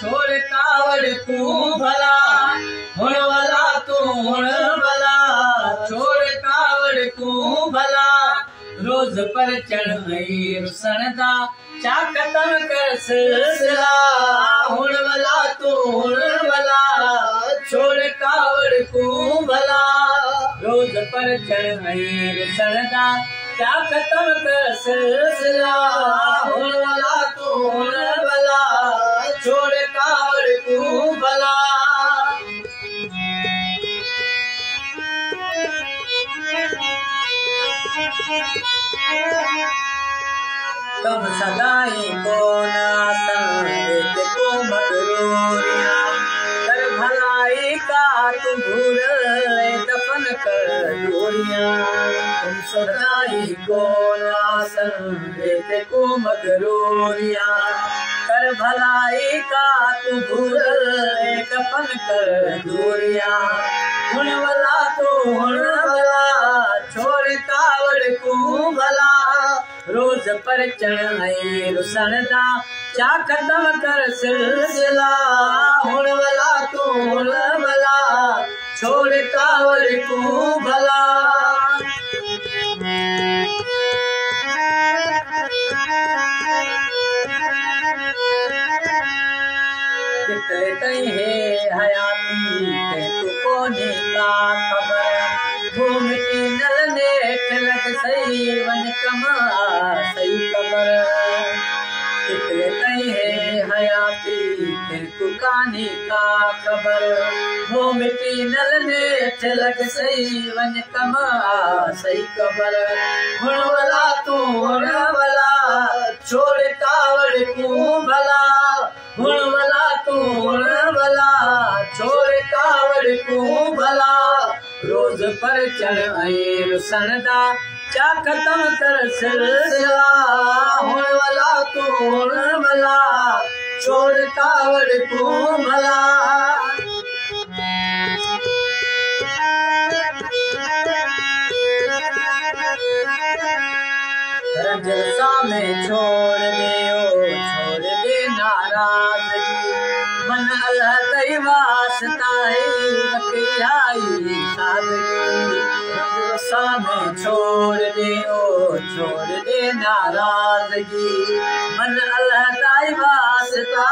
छोड़ कावड़ तू भला हुण वाला तू हुण भला छोड़ कावड़ तू भला रोज पर चढ़ रुसण दा चा खत्म कर सिलसिला हुण वाला तू हुण भला छोड़ कावड़ तू भला रोज पर चढ़ रुसण दा चा खत्म कर सिलसिला हुण वाला तू हुण भला छोड़ कावड़ तू भला कब सदाई को नासन देते को मगरूरिया कर भलाई का तू भूल दफन कर दूरिया तुम सदाई को नासन देते को मगरूरिया कर भलाई का तू भूल दफन कर दूरिया हुण वाला तू हुण भला छोड़ कावड़ तू भला रोज पर चढ़ रुसण दा चा खत्म कर सिलसिला हुण वाला तू हुण भला छोड़ कावड़ तू भला कितने तई है हयाती तू कोने का खबर घूम के नल नेठ लग सही वन कमा सही कबर कितने तई है हयाती तू काने का खबर घूम के नल नेठ लग सही वन कमा सही कबर हुण वाला तू हुण भला छोड़ कावड़ तू भला हुण वाला तू हुण भला छोड़ कावड़ तू भला रोज पर चढ़ रुसण दा चा खत्म कर सिलसिला हुण वाला तू हुण भला छोड़ कावड़ तू भला जलसा में छोड़ दे नाराजगी मन अल्लाह तई वास्ता है रखियाई सादगी जलसा में छोड़ दे नाराजगी मन अल्लाह तई वास्ता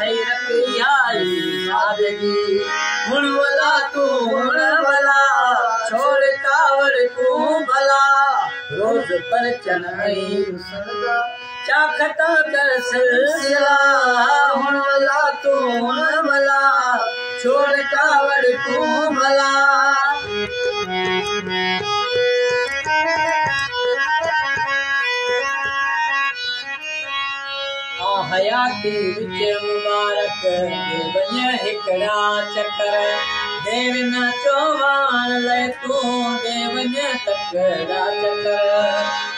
है रखियाई सादगी हुण वाला तू हुण भला छोड़ कावड़ तू भला रोज पर चढ़ चा खत्म कर सिलसिला हुण वाला तू हुण भला छोड़ कावड़ तू भला हयाती विच मुबारक वञ हिकड़ा चकर देव न चोवान ले तू देवञ तकड़ा चकर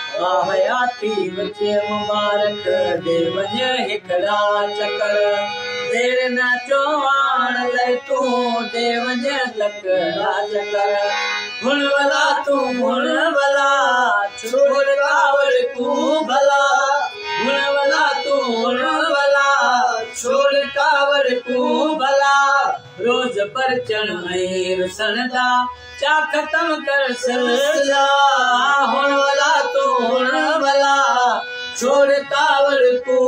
हयाती विच मुबारक देवञ हिकड़ा चकर देव न चोवान ले तू देवञ तकड़ा चकर हुण वाला तू हुण भला छोड़ कावड़ तू भला हुण वाला तू हुण भला छोड़ कावड़ तू भला रोज पर चढ़ रुसण दा चा खत्म कर सिलसिला हुण वाला तू हुण भला छोड़ कावड़ तू